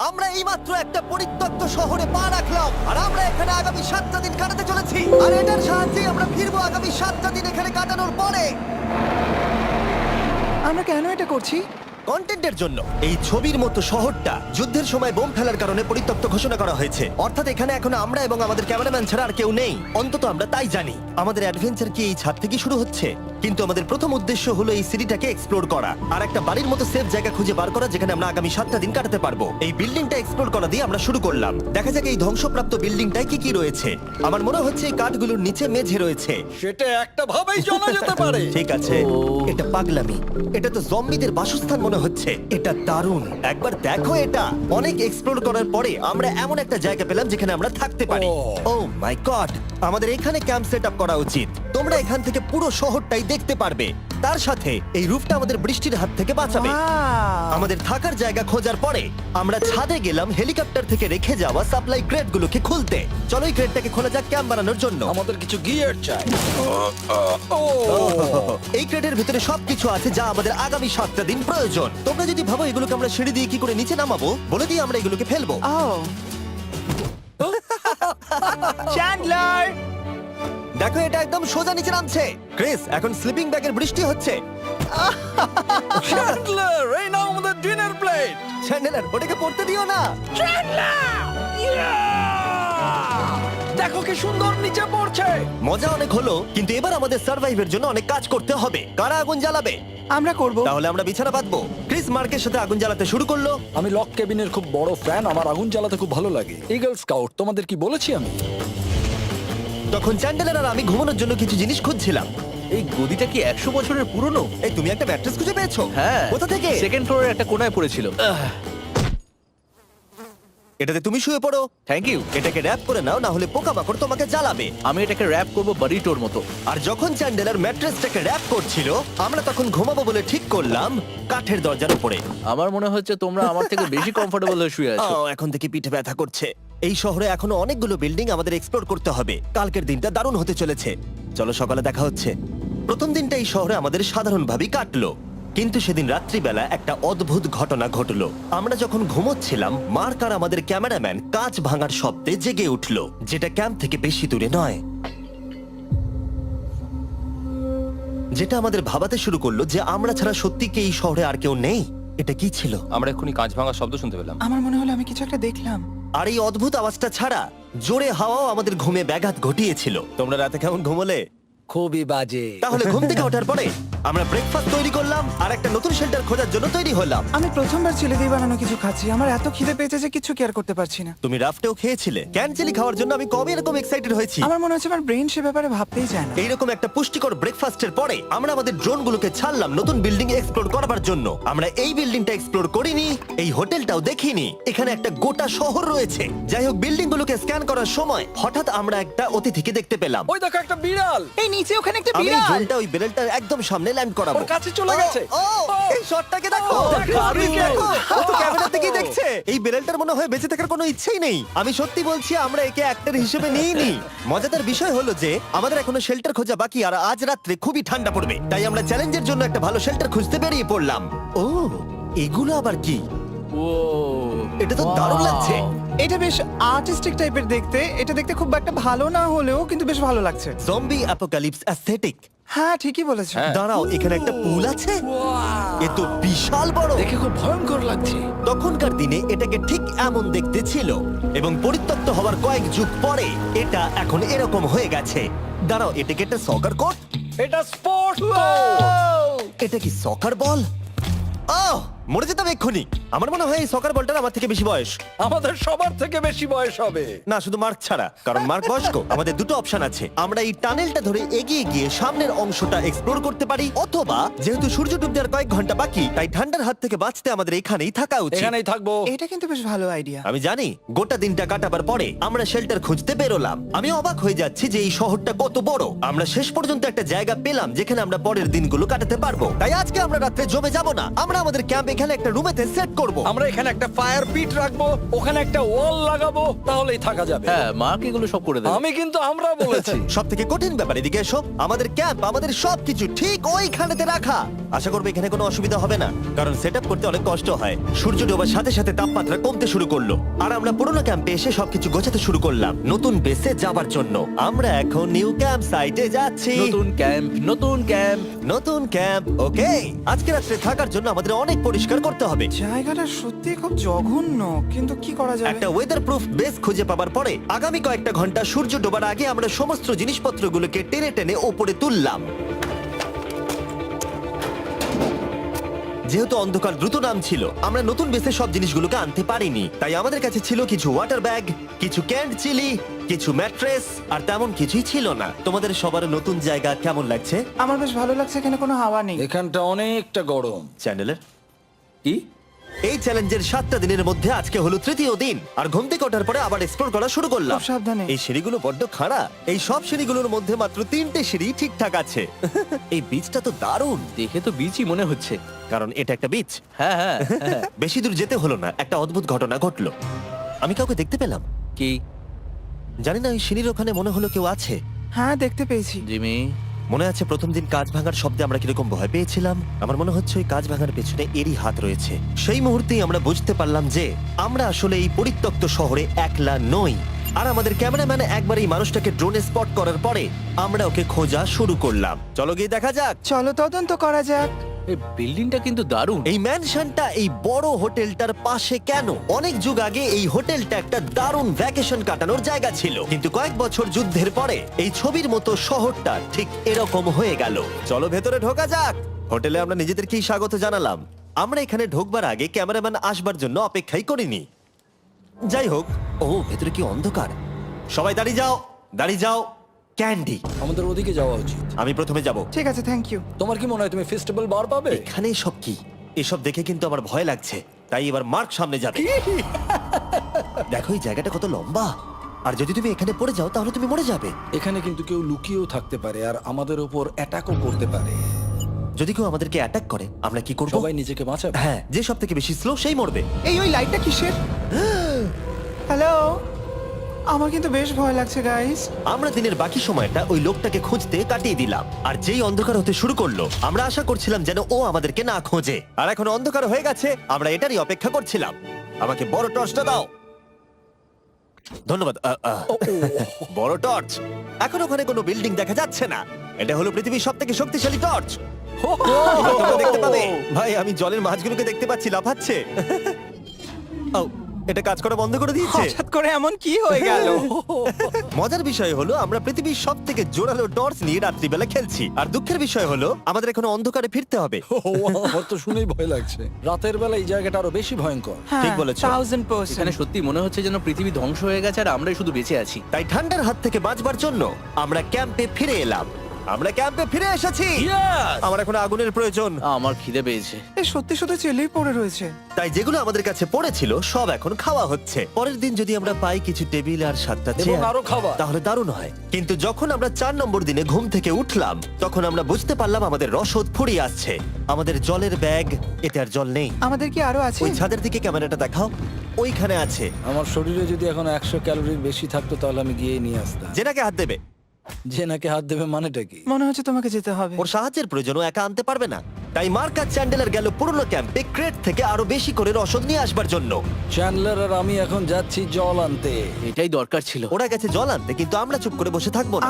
আমরা এইমাত্র একটা পরিত্যক্ত শহরে পা রাখলাম আর আমরা এখানে আগামী 7টা দিন কাটাতে চলেছি আর এটার সাহায্যে আমরা ফিরবো আগামী 7টা দিন এখানে কাটানোর পরে। আমরা কেন এটা করছি? কন্টেন্টের জন্য। এই ছবির মতো শহরটা যুদ্ধের সময় বোম ফেলার কারণে পরিত্যক্ত ঘোষণা করা হয়েছে, অর্থাৎ এখানে এখন আমরা এবং আমাদের ক্যামেরাম্যান ছাড়া আর কেউ নেই, অন্তত আমরা তাই জানি। আমাদের অ্যাডভেঞ্চার কি এই ছাদ থেকে শুরু হচ্ছে? কিন্তু আমাদের প্রথম উদ্দেশ্য হলো এই সিটিটাকে এক্সপ্লোর করা আর একটা বাড়ির মতো সেফ জায়গা খুঁজে বার করা যেখানে আমরা আগামী 7টা দিন কাটাতে পারবো। এই বিল্ডিংটা এক্সপ্লোর করা দিয়ে আমরা শুরু করলাম। দেখা যাক এই ধ্বংসপ্রাপ্ত বিল্ডিংটায় কি কি রয়েছে। আমার মনে হচ্ছে এই কাঠগুলোর নিচে মেঝে রয়েছে। সেটা একটা ভাবেই জানা যেতে পারে। ঠিক আছে, এটা পাগলামি। এটা তো জম্বিদের বাসস্থান মনে হচ্ছে। এটা দারুণ, একবার দেখো এটা। অনেক এক্সপ্লোর করার পরে আমরা এমন একটা জায়গা পেলাম যেখানে আমরা থাকতে পারি। ও মাই গড, আমাদের এখানে ক্যাম্প সেট আপ করা উচিত। তোমরা এখান থেকে পুরো শহরটাই দেখতে পারবে। তার সাথে এই রুফটা আমাদের বৃষ্টির হাত থেকে বাঁচাবে। Wow! আমাদের থাকার জায়গা খোঁজার পরে আমরা ছাদে গেলাম হেলিকপ্টার থেকে রেখে যাওয়া সাপ্লাই ক্রেটগুলোকে খুলতে। চলো এই ক্রেটটাকে খোলা যাক ক্যাম্প বানানোর জন্য। আমাদের কিছু গিয়ার চাই। এই ক্রেটের ভিতরে সবকিছু আছে যা আমাদের আগামী 7টা দিন প্রয়োজন। তোমরা যদি ভাবো এগুলোকে আমরা সিঁড়ি দিয়ে কি করে নিচে নামাবো, বলে দিয়ে আমরা এগুলোকে ফেলবো। Oh! চ্যান্ডলার! দেখো এটা একদম সোজা নিচে নামছে। ক্রিস, এখন স্লিপিং ব্যাগের বৃষ্টি হচ্ছে। চ্যান্ডলার, এই নাও আমাদের ডিনার প্লেট। চ্যান্ডেলার, ওটাকে পড়তে দিও না। দেখো কি সুন্দর নিচে পড়ছে। মজা অনেক হলো, কিন্তু এবার আমাদের সার্ভাইভের জন্য অনেক কাজ করতে হবে। কারা আগুন জ্বালাবে? আমরা করব। তাহলে আমরা বিছানা বাঁধবো। ক্রিস মার্কের সাথে আগুন জ্বালাতে শুরু করলো। আমি লক কেবিনের খুব বড় ফ্যান, আমার আগুন জ্বালাতে খুব ভালো লাগে। ইগল স্কাউট, তোমাদের কি বলেছি আমি? তখন চ্যান্ডেলার আর আমি ঘুমানোর জন্য কিছু জিনিস খুঁজছিলাম। এই গদিটা কি 100 বছরের পুরনো? এই তুমি একটা ম্যাট্রেস খুঁজে পেয়েছো? হ্যাঁ। কোথা থেকে? সেকেন্ড ফ্লোরের একটা কোণায় পড়েছিল। এটাতে তুমি শুয়ে পড়ো। Thank you. এটাকে র‍্যাপ করে নাও, না হলে পোকামাকড় তোমাকে জ্বালাবে। আমি এটাকে র‍্যাপ করব বারিটোর মতো। আর যখন চ্যান্ডেলার ম্যাট্রেসটাকে র‍্যাপ করছিল, আমরা তখন ঘুমাবো বলে ঠিক করলাম কাঠের দরজার উপরে। আমার মনে হচ্ছে তোমরা আমার থেকে বেশি কমফোর্টেবল হয়ে শুয়ে আছো। এখন থেকে পিঠে ব্যথা করছে। এই শহরে এখনো অনেকগুলো বিল্ডিং আমাদের এক্সপ্লোর করতে হবে। কালকের দিনটা দারুণ হতে চলেছে। চলো সকালে দেখা হচ্ছে। প্রথম দিনটা এই শহরে আমাদের সাধারণভাবেই কাটলো, কিন্তু সেদিন রাত্রিবেলা একটা অদ্ভুত ঘটনা ঘটলো। আমরা যখন ঘুমোচ্ছিলাম, মার্ক আর আমাদের ক্যামেরাম্যান কাঁচ ভাঙার শব্দে জেগে উঠলো, যেটা ক্যাম্প থেকে বেশি দূরে নয়। যেটা আমাদের ভাবাতে শুরু করলো যে আমরা ছাড়া সত্যি কি এই শহরে আর কেউ নেই। এটা কি ছিল? আমরা এক্ষুনি কাঁচ ভাঙার শব্দ শুনতে পেলাম। আমার মনে হলো আমি কিছু একটা দেখলাম। আর এই অদ্ভুত আওয়াজটা ছাড়া জোরে হাওয়াও আমাদের ঘুমে ব্যাঘাত ঘটিয়েছিল। তোমরা রাতে কেমন ঘুমোলে? খুবই বাজে। তাহলে ঘুম থেকে ওঠার পরে আমরা ব্রেকফাস্ট তৈরি করলাম আর একটা নতুন শেল্টার খোঁজার জন্য তৈরি হলাম। আমি প্রথমবার ছেলে দিয়ে বানানো কিছু খাচ্ছি। আমার এত খিদে পেয়েছে যে কিছু কেয়ার করতে পারছি না। তুমি রাফটেও খেয়েছিলে। ক্যানচেলি খাওয়ার জন্য আমি কবে এরকম এক্সাইটেড হয়েছি। আমার মনে হচ্ছে আমার ব্রেন সে ব্যাপারে ভাবতেই চায় না। এইরকম একটা পুষ্টিকর ব্রেকফাস্টের পরে আমরা আমাদের ড্রোনগুলোকে ছাড়লাম নতুন বিল্ডিং এক্সপ্লোর করার জন্য। আমরা এই বিল্ডিংটা এক্সপ্লোর করিনি, এই হোটেলটাও দেখিনি। এখানে একটা গোটা শহর রয়েছে। যাই হোক, বিল্ডিংগুলোকে স্ক্যান করার সময় হঠাৎ আমরা একটা অতিথিকে দেখতে পেলাম। ওই দেখো একটা বিড়াল। এই নিচে ওখানে একটা আমি এই বিড়াল। ড্রোনটা ওই বেলটার একদম সামনে ল্যান্ড করাবো। ওর কাছে চলে গেছে। ও, এই শটটাকে দেখো। দারুণ। দেখো, ও তো ক্যামেরা থেকেই দেখছে। এই বেলটার মনে হয় বেঁচে থাকার কোনো ইচ্ছেই নেই। আমি সত্যি বলছি, আমরা একে অ্যাক্টর হিসেবে নিইনি। মজাদার বিষয় হলো যে আমাদের এখনো শেল্টার খোঁজা বাকি, আর আজ রাত্রে খুবই ঠান্ডা পড়বে। তাই আমরা চ্যালেঞ্জের জন্য একটা ভালো শেল্টার খুঁজতে বেরিয়ে পড়লাম। ও, এগুলো আবার কি? ও, এটা তো দারুণ লাগছে। এটা বেশ আর্টিস্টিক টাইপের দেখতে। এটা দেখতে খুব একটা ভালো না হলেও কিন্তু বেশ ভালো লাগছে। Zombie apocalypse aesthetic. হ্যাঁ, ঠিকই বলেছো। দাঁড়াও, এখানে একটা পুল আছে। এ তো বিশাল বড়। দেখে খুব ভয়ঙ্কর লাগছে। তখনকার দিনে এটাকে ঠিক এমন দেখতে ছিল, এবং পরিত্যক্ত হওয়ার কয়েক যুগ পরে এটা এখন এরকম হয়ে গেছে। দাঁড়াও, এটাকে একটা সকার কোর্ট? এটা স্পোর্টস এটা কি সকার বল? আহ, মরে যেতাম এক্ষুনি। আমার মনে হয় এই সকার বলটার আমার থেকে বেশি বয়স। আমাদের সবার থেকে বেশি বয়স হবে। না, শুধু মার্ক ছাড়া, কারণ মার্ক বয়স্ক। আমাদের দুটো অপশন আছে। আমরা এই টানেলটা ধরে এগিয়ে গিয়ে সামনের অংশটা এক্সপ্লোর করতে পারি, অথবা যেহেতু সূর্য ডুবতে আর কয়েক ঘন্টা বাকি, তাই ঠান্ডার হাত থেকে বাঁচতে আমাদের এখানেই থাকা উচিত। এখানেই থাকবো। এটা কিন্তু বেশ ভালো আইডিয়া। আমি জানি। গোটা দিনটা কাটাবার পরে আমরা শেল্টার খুঁজতে বেরোলাম। আমি অবাক হয়ে যাচ্ছি যে এই শহরটা কত বড়। আমরা শেষ পর্যন্ত একটা জায়গা পেলাম যেখানে আমরা পরের দিনগুলো কাটাতে পারবো। তাই আজকে আমরা রাত্রে জমে যাব না। আমরা আমাদের ক্যাম্প এখানে একটা রুমেতে সেট করব। আমরা এখানে একটা ফায়ার পিট রাখবো, ওখানে একটা ওয়াল লাগাবো, তাহলেই থাকা যাবে। হ্যাঁ, মার্ক এগুলো সব করে দেবে। আমি কিন্তু আমরা বলেছি। সব থেকে কঠিন ব্যাপার, এদিকে এসো। আমাদের ক্যাম্প, আমাদের সবকিছু ঠিক ওইখানেতে রাখা। আশা করবো এখানে কোনো অসুবিধা হবে না, কারণ সেট করতে অনেক কষ্ট হয়। সূর্য ডোবার সাথে সাথে তাপমাত্রা কমতে শুরু করলো, আর আমরা পুরোনো ক্যাম্পে এসে সবকিছু গোছাতে শুরু করলাম নতুন বেসে যাবার জন্য। আমরা এখন নিউ ক্যাম্প সাইটে যাচ্ছি। নতুন ক্যাম্প, নতুন ক্যাম্প। নতুন ক্যাম্প, ওকে। আজকে রাত্রে থাকার জন্য আমাদের অনেক পরিষ্কার করতে হবে। জায়গাটা সত্যি খুব জঘন্য, কিন্তু কি করা যাবে? একটা ওয়েদার প্রুফ বেস খুঁজে পাবার পরে আগামী কয়েকটা ঘন্টা সূর্য ডোবার আগে আমরা সমস্ত জিনিসপত্রগুলোকে টেনে টেনে ওপরে তুললাম। যেহেতু অন্ধকার দ্রুত নামছিল, আমরা নতুন বেসে সব জিনিসগুলোকে আনতে পারিনি, তাই আমাদের কাছে ছিল কিছু ওয়াটার ব্যাগ, কিছু ক্যান্ড চিলি, কিছু ম্যাট্রেস, আর তেমন কিছুই ছিল না। তোমাদের সবার নতুন জায়গা কেমন লাগছে? আমার বেশ ভালো লাগছে, এখানে কোনো হাওয়া নেই। এখানটা অনেকটা গরম। চ্যানেলের কি? এই চ্যালেঞ্জের 7টা দিনের মধ্যে আজকে হলো তৃতীয় দিন, আর ঘুম থেকে ওঠার পরে আবার এক্সপ্লোর করা শুরু করলাম। খুব সাবধানে। এই সিঁড়িগুলো বড্ড খাড়া। এই সব সিঁড়িগুলোর মধ্যে মাত্র 3টে সিঁড়ি ঠিকঠাক আছে। এই বীজটা তো দারুণ, দেখে তো বিচই মনে হচ্ছে। কারণ এটা একটা বীজ। হ্যাঁ হ্যাঁ হ্যাঁ। বেশি দূর যেতে হলো না, একটা অদ্ভুত ঘটনা ঘটলো। আমি কাউকে দেখতে পেলাম, কি? জানি না, ওই সিঁড়ির ওখানে মনে হলো কেউ আছে। হ্যাঁ, দেখতে পেয়েছি। জিমি, মনে আছে প্রথম দিন কাঁচ ভাঙার শব্দে আমরা কিরকম ভয় পেয়েছিলাম? আমার মনে হচ্ছে ওই কাঁচ ভাঙার পেছনে এরই হাত রয়েছে। সেই মুহূর্তেই আমরা বুঝতে পারলাম যে আমরা আসলে এই পরিত্যক্ত শহরে একলা নই। আর আমাদের ক্যামেরাম্যান একবার এই মানুষটাকে ড্রোনে স্পট করার পরে আমরা ওকে খোঁজা শুরু করলাম। চলো গিয়ে দেখা যাক। চলো তদন্ত করা যাক। এই বিল্ডিংটা কিন্তু দারুণ। এই ম্যানশনটা এই বড় হোটেলটার পাশে কেন? অনেক যুগ আগে এই হোটেলটা একটা দারুণ ভ্যাকেশন কাটানোর জায়গা ছিল, কিন্তু কয়েক বছর যুদ্ধের পরে এই ছবির মতো শহরটা ঠিক এরকম হয়ে গেল। চলো ভেতরে ঢোকা যাক। হোটেলে আমরা নিজেদেরকেই স্বাগত জানালাম। আমরা এখানে ঢোকবার আগে ক্যামেরাম্যান আসবার জন্য অপেক্ষাই করিনি। যাই হোক, ও ভেতরে কি অন্ধকার। সবাই দাঁড়িয়ে যাও, দাঁড়িয়ে যাও। ক্যান্ডি, আমাদের ওদিকে যাওয়া উচিত। আমি প্রথমে যাব। ঠিক আছে, থ্যাংক ইউ। তোমার কি মনে হয় তুমি ফেস্টিভ্যাল বার পাবে? এখানে সব কি? এসব দেখে কিন্তু আমার ভয় লাগছে, তাই এবার মার্ক সামনে যাবে। দেখো এই জায়গাটা কত লম্বা, আর যদি তুমি এখানে পড়ে যাও তাহলে তুমি মরে যাবে। এখানে কিন্তু কেউ লুকিয়েও থাকতে পারে আর আমাদের উপর অ্যাটাকও করতে পারে। যদি কেউ আমাদেরকে অ্যাটাক করে আমরা কি করব? সবাই নিজেকে বাঁচাবে। হ্যাঁ, যে সব থেকে বেশি স্লো সেই মরবে। ওই লাইটটা কিসের? হ্যালো, আমার কিন্তু বেশ ভয় লাগছে গাইস। আমরা দিনের বাকি সময়টা ওই লোকটাকে খুঁজতে কাটিয়ে দিলাম, আর যেই অন্ধকার হতে শুরু করলো আমরা আশা করছিলাম যেন ও আমাদেরকে না খোঁজে। আর এখন অন্ধকার হয়ে গেছে, আমরা এটারই অপেক্ষা করছিলাম। আমাকে বড় টর্চটা দাও। ধন্যবাদ। বড় টর্চ। এখন ওখানে কোনো বিল্ডিং দেখা যাচ্ছে না। এটা হলো পৃথিবীর সবথেকে শক্তিশালী টর্চ। তোমরা দেখতে পাবে। ভাই, আমি জলের মাছগুলোকে দেখতে পাচ্ছি লাফাচ্ছে। ও, এটা কাজ করা বন্ধ করে দিয়েছে। হঠাৎ করে এমন কি হয়ে গেল? মজার বিষয় হলো আমরা পৃথিবীর সব থেকে জোরালো টর্চ নিয়ে রাত্রিবেলা খেলছি, আর দুঃখের বিষয় হলো আমাদের এখন অন্ধকারে ফিরতে হবে। আমার তো শুনেই ভয় লাগছে। রাতের বেলা এই জায়গাটা আরো বেশি ভয়ঙ্কর। হ্যাঁ, ঠিক বলেছো। 1000%। এখানে সত্যি মনে হচ্ছে যেন পৃথিবী ধ্বংস হয়ে গেছে আর আমরাই শুধু বেঁচে আছি। তাই ঠান্ডার হাত থেকে বাঁচবার জন্য আমরা ক্যাম্পে ফিরে এলাম। আমরা ক্যাম্পে ফিরে এসেছি। আমার এখন আগুনের প্রয়োজন। আমার খিদে পেয়েছে। এ সত্যি শুধু চেলেই পড়ে রয়েছে। তাই যেগুলো আমাদের কাছে পড়েছিল সব এখন খাওয়া হচ্ছে। পরের দিন যদি আমরা পাই কিছু টেবিল আর 7টা এবং চেয়ার আরো খাবার। তাহলে দারুণ হয়। কিন্তু যখন আমরা 4 নম্বর দিনে ঘুম থেকে উঠলাম তখন আমরা বুঝতে পারলাম আমাদের রসদ ফুরিয়ে আসছে। আমাদের জলের ব্যাগ, এতে আর জল নেই। আমাদের কি আরো আছে? ওই ছাদের দিকে ক্যামেরাটা দেখাও, ওইখানে আছে। আমার শরীরে যদি এখন 100 ক্যালোরির বেশি থাকতো তাহলে আমি গিয়ে নিয়ে আসতাম। জেনাকে হাত দেবে। যে নাকি হাত দেবে মানেটা কি? মনে হচ্ছে তোমাকে যেতে হবে। ওর সাহায্যের প্রয়োজন, ও একা আনতে পারবে না। তাই মার্ক আর চ্যান্ডেলার গেল পুরনো ক্যাম্পে ক্রেট থেকে আরো বেশি করে রসদ নিয়ে আসবার জন্য। চ্যান্ডলার আর আমি এখন যাচ্ছি জল আনতে। এটাই দরকার ছিল। ওরা গেছে জল আনতে, কিন্তু আমরা চুপ করে বসে থাকবো না।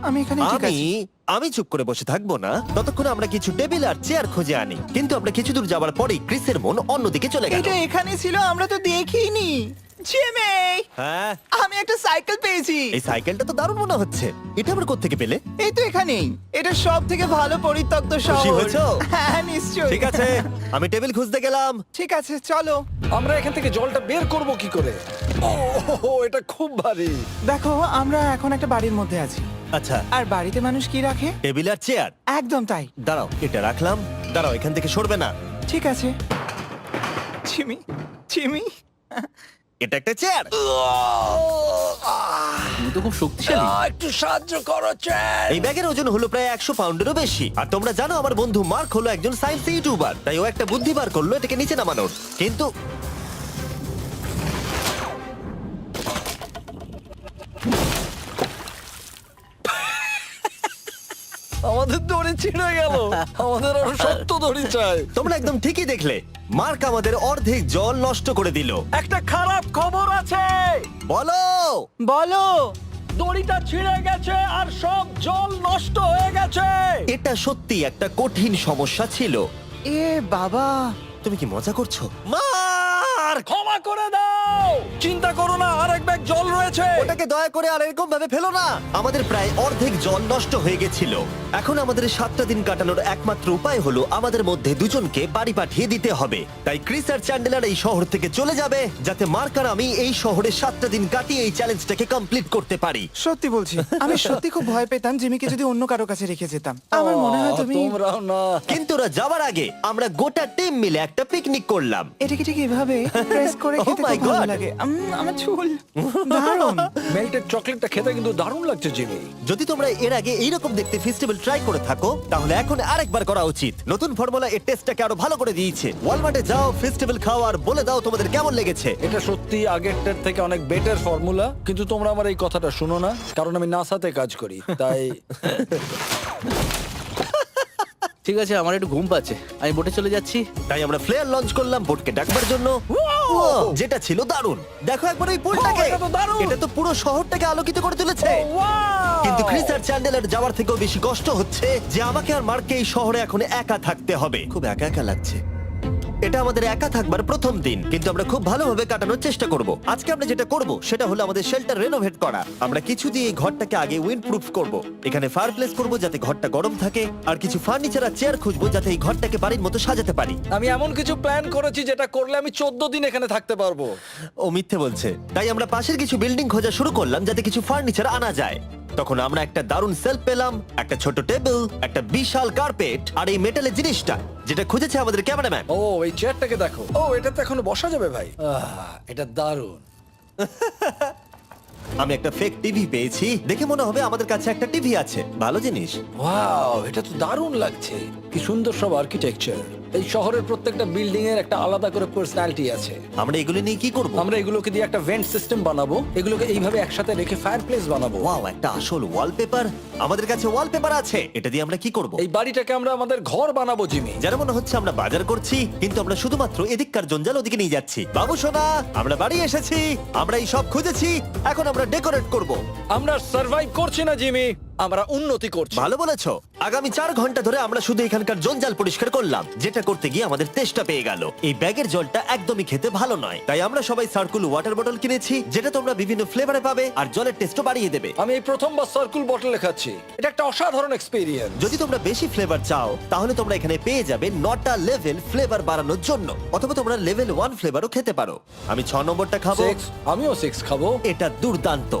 আমি এখানে ঠিক আমি আছি। আমি চুপ করে বসে থাকবো না ততক্ষণ আমরা কিছু টেবিল আর চেয়ার খুঁজে আনি। কিন্তু আমরা কিছু দূর যাবার পরেই ক্রিসের মন অন্যদিকে চলে গেল। এটা এখানে ছিল, আমরা তো দেখিনি। জিমি, হ্যাঁ, আমি একটা সাইকেল পেয়েছি। এই সাইকেলটা তো দারুণ মনে হচ্ছে। এটা আবার কোত্থেকে পেলে? এই তো এখানেই। এটা সব থেকে ভালো পরিত্যক্ত খুশি শহর। হয়েছো? হ্যাঁ, নিশ্চয়ই। ঠিক আছে, আমি টেবিল খুঁজতে গেলাম। ঠিক আছে, চলো। আমরা এখান থেকে জলটা বের করব কি করে? ও, এটা খুব ভারী। দেখো, আমরা এখন একটা বাড়ির মধ্যে আছি। আচ্ছা, আর বাড়িতে মানুষ কি রাখে? টেবিল আর চেয়ার। একদম তাই। দাঁড়াও, এটা রাখলাম। দাঁড়াও, এখান থেকে সরবে না। ঠিক আছে। চিমি, চিমি। এটা একটা চেয়ার। তুমি তো খুব শক্তিশালী। একটু সাহায্য করো চ্যান। এই ব্যাগের ওজন হলো প্রায় 100 পাউন্ডেরও বেশি। আর তোমরা জানো আমার বন্ধু মার্ক হলো একজন সায়েন্স ইউটিউবার, তাই ও একটা বুদ্ধি বার করলো এটাকে নিচে নামানোর। কিন্তু আমার আমাদের দড়ি ছিঁড়ে গেল। আমাদের আরো শক্ত দড়ি চাই। তোমরা একদম ঠিকই দেখলে, মার্ক আমাদের অর্ধেক জল নষ্ট করে দিল। একটা খারাপ খবর আছে, বলো। বলো। দড়িটা ছিঁড়ে গেছে আর সব জল নষ্ট হয়ে গেছে। এটা সত্যি একটা কঠিন সমস্যা ছিল। এ বাবা। তুমি কি মজা করছো? মার্ক, ক্ষমা করে দাও, চিন্তা করো না, আরেক ব্যাগ জল রয়েছে। ওটাকে দয়া করে আর এরকম ভাবে ফেলো না। আমাদের প্রায় অর্ধেক জল নষ্ট হয়ে গেছিল। এখন আমাদের 7টা দিন কাটানোর একমাত্র উপায় হলো আমাদের মধ্যে দুজনকে বাড়ি পাঠিয়ে দিতে হবে। তাই ক্রিস আর চ্যান্ডেলার এই শহর থেকে চলে যাবে, যাতে মার্ক আর আমি এই শহরে 7টা দিন কাটিয়ে এই চ্যালেঞ্জটাকে কমপ্লিট করতে পারি। সত্যি বলছি, আমি সত্যি খুব ভয় পেতাম জিমিকে যদি অন্য কারো কাছে রেখে যেতাম। আমার মনে হয় তুমি তোমরাও না। কিন্তু ওরা যাওয়ার আগে আমরা গোটা টিম মিলে একটা পিকনিক করলাম। এটাকে ঠিক এভাবে প্রেস করে Oh খেতে my খুব ভালো God! লাগে। আমার চুল দারুণ। মেল্টেড চকলেটটা খেতে কিন্তু দারুণ লাগছে জিমি। যদি তোমরা এর আগে এইরকম দেখতে ফেস্টিভ্যাল ট্রাই করে থাকো, তাহলে এখন আরেকবার করা উচিত। নতুন ফর্মুলা এর টেস্টটাকে আরো ভালো করে দিয়েছে। ওয়ালমার্টে যাও, ফেস্টিভ্যাল খাও আর বলে দাও তোমাদের কেমন লেগেছে। এটা সত্যি আগেরটার থেকে অনেক বেটার ফর্মুলা, কিন্তু তোমরা আমার এই কথাটা শুনো না, কারণ আমি নাসাতে কাজ করি, তাই। ঠিক আছে, আমার একটু ঘুম পাচ্ছে, আমি বোটে চলে যাচ্ছি। তাই আমরা ফ্লেয়ার লঞ্চ করলাম বোটকে ডাকবার জন্য, যেটা ছিল দারুণ। দেখো একবার ওই পোলটাকে, এটা তো দারুণ! এটা তো পুরো শহরটাকে আলোকিত করে তুলেছে। কিন্তু ক্রিস আর চ্যান্ডেলার যাওয়ার থেকেও বেশি কষ্ট হচ্ছে যে আমাকে আর মার্ককে এই শহরে এখন একা থাকতে হবে। খুব একা একা লাগছে। এটা আমাদের একা থাকবার প্রথম দিন, কিন্তু আমরা খুব ভালোভাবে কাটানোর চেষ্টা করব। আজকে আমরা যেটা করব সেটা হলো আমাদের শেল্টার রেনোভেট করা। আমরা কিছু দিয়ে এই ঘরটাকে আগে উইন্ড প্রুফ করব। এখানে ফায়ারপ্লেস করব যাতে ঘরটা গরম থাকে, আর কিছু ফার্নিচার আর চেয়ার খুঁজবো যাতে এই ঘরটাকে বাড়ির মতো সাজাতে পারি। আমি এমন কিছু প্ল্যান করেছি যেটা করলে আমি 14 দিন এখানে থাকতে পারবো। ও মিথ্যে বলছে। তাই আমরা পাশের কিছু বিল্ডিং খোঁজা শুরু করলাম যাতে কিছু ফার্নিচার আনা যায়। তখন আমরা একটা দারুণ সেলফ পেলাম, একটা ছোট টেবিল, একটা বিশাল কার্পেট আর এই মেটালের জিনিসটা যেটা খুঁজেছে আমাদের ক্যামেরাম্যান। ও এই চেয়ারটাকে দেখো, ও এটা তো এখনো বসা যাবে ভাই। এটা দারুণ। আমি একটা ফেক টিভি পেয়েছি, দেখে মনে হবে আমাদের কাছে একটা টিভি আছে। ভালো জিনিস। ওয়াও, এটা তো দারুণ লাগছে। কি সুন্দর সব আর্কিটেকচার। এই শহরের প্রত্যেকটা বিল্ডিং এর একটা আলাদা করে পার্সোনালিটি আছে। আমরা এগুলো নিয়ে কি করব? আমরা এগুলোকে দিয়ে একটা ভেন্ট সিস্টেম বানাবো, এগুলোকে এইভাবে একসাথে রেখে ফায়ারপ্লেস বানাবো। ওয়াও, একটা আসল ওয়ালপেপার। আমাদের কাছে ওয়ালপেপার আছে। এটা দিয়ে আমরা কি করব? এই বাড়িটাকে আমরা আমাদের ঘর বানাবো জিমি। যেন মনে হচ্ছে আমরা বাজার করছি, কিন্তু আমরা শুধুমাত্র এদিককার জঞ্জাল ওদিকে নিয়ে যাচ্ছি। বাবু সোনা, আমরা বাড়ি এসেছি, আমরা এই সব খুঁজেছি, এখন আমরা ডেকোরেট করব। আমরা সার্ভাইভ করছি না জিমি, আমরা উন্নতি করছি। ভালো বলেছো। আগামী 4 ঘন্টা ধরে আমরা শুধু এখানকার জঞ্জাল পরিষ্কার করলাম, যেটা করতে গিয়ে আমাদের তেষ্টা পেয়ে গেল। এই ব্যাগের জলটা একদমই খেতে ভালো নয়, তাই আমরা সবাই সার্কুল ওয়াটার বটল কিনেছি, যেটা তোমরা বিভিন্ন ফ্লেভারে পাবে আর জলের টেস্টও বাড়িয়ে দেবে। আমি এই প্রথমবার সার্কুল বটলে খাচ্ছি, এটা একটা অসাধারণ এক্সপেরিয়েন্স। যদি তোমরা বেশি ফ্লেভার চাও, তাহলে তোমরা এখানে পেয়ে যাবে 9টা লেভেল ফ্লেভার বাড়ানোর জন্য, অথবা তোমরা লেভেল 1 ফ্লেভারও খেতে পারো। আমি 6 নম্বরটা খাবো। আমিও 6 খাবো। এটা দুর্দান্ত।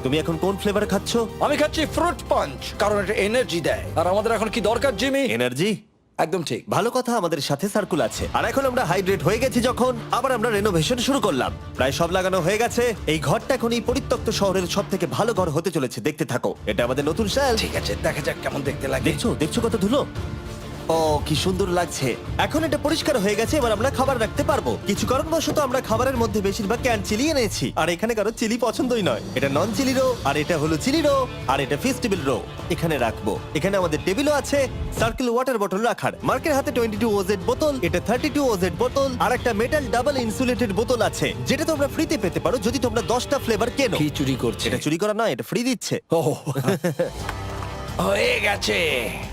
তুমি এখন কোন ফ্লেভার খাচ্ছ? আমি খাচ্ছি ফ্রুট পাঞ্চ, কারণ এটা এনার্জি দেয়। আর আমাদের এখন কি দরকার জিমি? এনার্জি। একদম ঠিক। ভালো কথা, আমাদের সাথে সার্কুল আছে। আর এখন আমরা হাইড্রেট হয়ে গেছি যখন, আবার আমরা রেনোভেশন শুরু করলাম। প্রায় সব লাগানো হয়ে গেছে। এই ঘরটা এখন এই পরিত্যক্ত শহরের সব থেকে ভালো ঘর হতে চলেছে। দেখতে থাকো, এটা আমাদের নতুন স্টাইল। ঠিক আছে, দেখা যাক কেমন দেখতে লাগে। দেখছো কত ধুলো। ও কি সুন্দর লাগছে। এখন এটা পরিষ্কার হয়ে গেছে, এবার আমরা খাবার রাখতে পারবো। কিছু কারণবশত আমরা খাবারের মধ্যে বেশিরভাগ ক্যান চিলি এনেছি, আর এখানে কারো চিলি পছন্দই নয়। এটা নন চিলি রো, আর এটা হলো চিলি রো, আর এটা ফেস্টিভ্যাল রো। এখানে রাখবো। এখানে আমাদের টেবিলও আছে, সার্কেল ওয়াটার বটল রাখার। মার্কের হাতে 22 ওজেড বোতল, এটা 32 ওজেড বোতল, আর একটা মেটাল ডাবল ইনসুলেটেড বোতল আছে, যেটা তোমরা ফ্রিতে পেতে পারো যদি তোমরা 10টা ফ্লেভার কেনো। কি চুরি করছে? এটা চুরি করা নয়, এটা ফ্রি দিচ্ছে। হয়ে গেছে।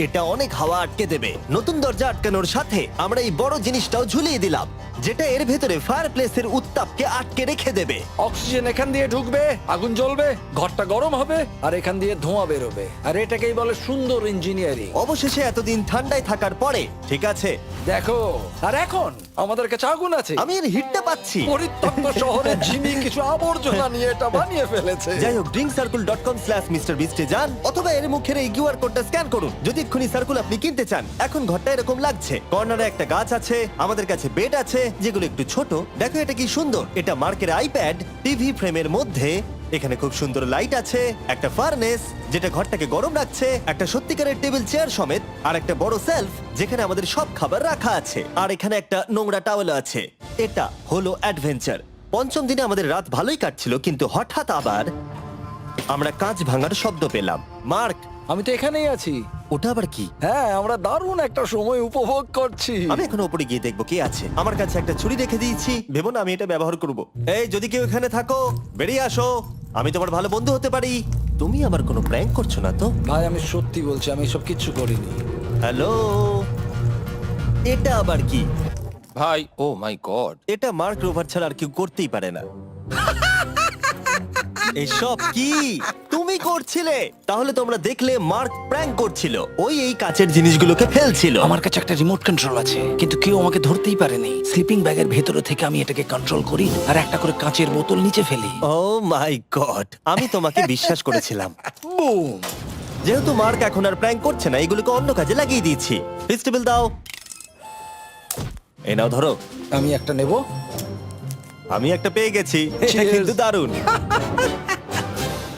এটা অনেক হাওয়া আটকে দেবে। নতুন দরজা আটকানোর সাথে আমরা এই বড় জিনিসটাও ঝুলিয়ে দিলাম, যেটা এর ভেতরে ফায়ারপ্লেসের উত্তাপকে আটকে রেখে দেবে। অক্সিজেন এখান দিয়ে ঢুকবে, আগুন জ্বলবে, ঘরটা গরম হবে, আর এখান দিয়ে ধোঁয়া বেরোবে। আর এটাকেই বলে সুন্দর ইঞ্জিনিয়ারিং। অবশেষে এতদিন ঠান্ডায় থাকার পরে ঠিক আছে। দেখো, আর এখন আমাদের কাছে আগুন আছে। আমি এর হিটটা পাচ্ছি। পরিত্যক্ত শহরে জিমি কিছু আবর্জনা নিয়ে এটা বানিয়ে ফেলেছে। যাই হোক, drinkcircle.com/MrBeast এ যান, অথবা এর মুখের এই কিউআর কোডটা স্ক্যান করুন যদি এক্ষুনি সার্কুল আপনি কিনতে চান। এখন ঘরটা এরকম লাগছে। কর্নারে একটা গাছ আছে, আমাদের কাছে বেড আছে যেগুলো একটু ছোট। দেখো এটা কি সুন্দর। এটা মার্কের আইপ্যাড টিভি ফ্রেমের মধ্যে। এখানে খুব সুন্দর লাইট আছে, একটা ফার্নেস যেটা ঘরটাকে গরম রাখছে, একটা সত্যিকারের টেবিল চেয়ার সমেত, আর একটা বড় সেলফ যেখানে আমাদের সব খাবার রাখা আছে। আর এখানে একটা নোংরা টাওয়েল আছে। এটা হলো অ্যাডভেঞ্চার। পঞ্চম দিনে আমাদের রাত ভালোই কাটছিল, কিন্তু হঠাৎ আবার আমরা কাঁচ ভাঙার শব্দ পেলাম। মার্ক, আমি তো এখানেই আছি। ওটা আবার কি? হ্যাঁ, আমরা দারুণ একটা সময় উপভোগ করছি। আমি এখন উপরে গিয়ে দেখবো কে আছে। আমার কাছে একটা ছুরি রেখে দিয়েছি, ভেবো না আমি এটা ব্যবহার করব। এই যদি কেউ এখানে থাকো বেরিয়ে আসো, আমি তোমার ভালো বন্ধু হতে পারি। তুমি আমার কোনো প্র্যাঙ্ক করছো না তো? ভাই আমি সত্যি বলছি, আমি সব কিচ্ছু করিনি। হ্যালো, এটা আবার কি? ভাই ও মাই গড, এটা মার্ক রোভার ছাড়া আর কেউ করতেই পারে না। এসব কি তুমি করছিলে? তাহলে তোমরা দেখলে মার্ক প্র্যাঙ্ক করছিল। ওই এই কাচের জিনিসগুলোকে ফেলছিল। আমার কাছে একটা রিমোট কন্ট্রোল আছে, কিন্তু কেউ আমাকে ধরতেই পারেনি। স্লিপিং ব্যাগের ভেতরে থেকে আমি এটাকে কন্ট্রোল করি আর একটা করে কাঁচের বোতল নিচে ফেলি। ও মাই গড, আমি তোমাকে বিশ্বাস করেছিলাম। বুম! যেহেতু মার্ক এখন আর প্র্যাঙ্ক করছে না, এগুলোকে অন্য কাজে লাগিয়ে দিয়েছি। ফেস্টিভ্যাল দাও। এই নাও ধরো। আমি একটা নেব। আমি একটা পেয়ে গেছি, এটা Cheers! কিন্তু দারুণ।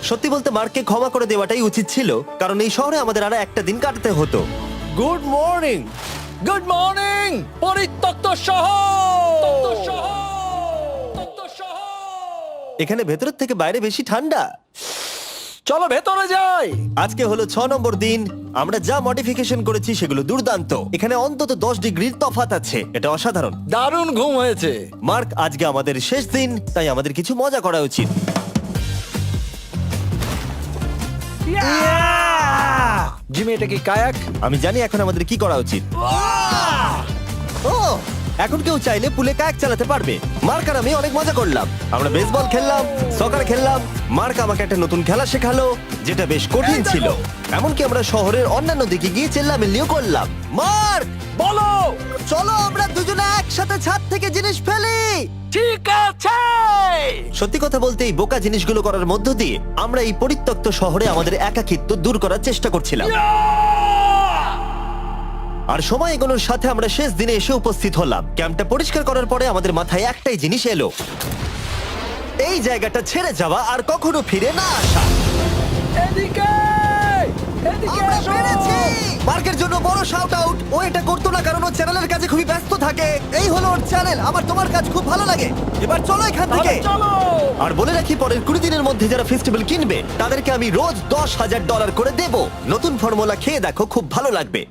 সত্যি বলতে মার্ককে ক্ষমা করে দেওয়াটাই উচিত ছিল, কারণ এই শহরে আমাদের আর একটা দিন কাটাতে হতো। Good morning. গুড মর্নিং পরিত্যক্ত শহর। এখানে ভেতরের থেকে বাইরে বেশি ঠান্ডা। চলো ভেতরে যাই। আজকে হলো 6 নম্বর দিন। আমরা যা মডিফিকেশন করেছি সেগুলো দুর্দান্ত। এখানে অন্তত 10 ডিগ্রির তফাৎ আছে, এটা অসাধারণ। দারুণ ঘুম হয়েছে। মার্ক, আজকে আমাদের শেষ দিন, তাই আমাদের কিছু মজা করা উচিত। জিমি, এটা কি কায়াক? আমি জানি এখন আমাদের কি করা উচিত। ও, এখন কেউ চাইলে পুলে কায়াক চালাতে পারবে। মার্ক আর আমি অনেক মজা করলাম। আমরা বেসবল খেললাম, সকার খেললাম। মার্ক আমাকে একটা নতুন খেলা শেখালো, যেটা বেশ কঠিন ছিল। এমনকি আমরা শহরের অন্যান্য দিকে গিয়ে চেল্লামিল্লিও করলাম। মার্ক, বলো। চলো আমরা দুজনে একসাথে ছাদ থেকে জিনিস ফেলি। ঠিক আছে। সত্যি কথা বলতে এই বোকা জিনিসগুলো করার মধ্য দিয়ে আমরা এই পরিত্যক্ত শহরে আমাদের একাকিত্ব দূর করার চেষ্টা করছিলাম। আর সময় এগোনোর সাথে আমরা শেষ দিনে এসে উপস্থিত হলাম। ক্যাম্পটা পরিষ্কার করার পরে আমাদের মাথায় একটাই জিনিস এলো, এই জায়গাটা ছেড়ে যাওয়া আর কখনো ফিরে না আসা। এদিকে এদিকে আমরা এসো। পেরেছি! মার্কের জন্য বড় শাউট আউট। ও এটা করতো না কারণ ও চ্যানেলের কাজে খুবই ব্যস্ত থাকে। এই হলো ওর চ্যানেল। আমার তোমার কাজ খুব ভালো লাগে। এবার চলো এখান থেকে। তাহলে চলো। আর বলে রাখি, পরের 20 দিনের মধ্যে যারা ফেস্টিভ্যাল কিনবে তাদেরকে আমি রোজ $10,000 করে দেব। নতুন ফর্মুলা খেয়ে দেখো, খুব ভালো লাগবে।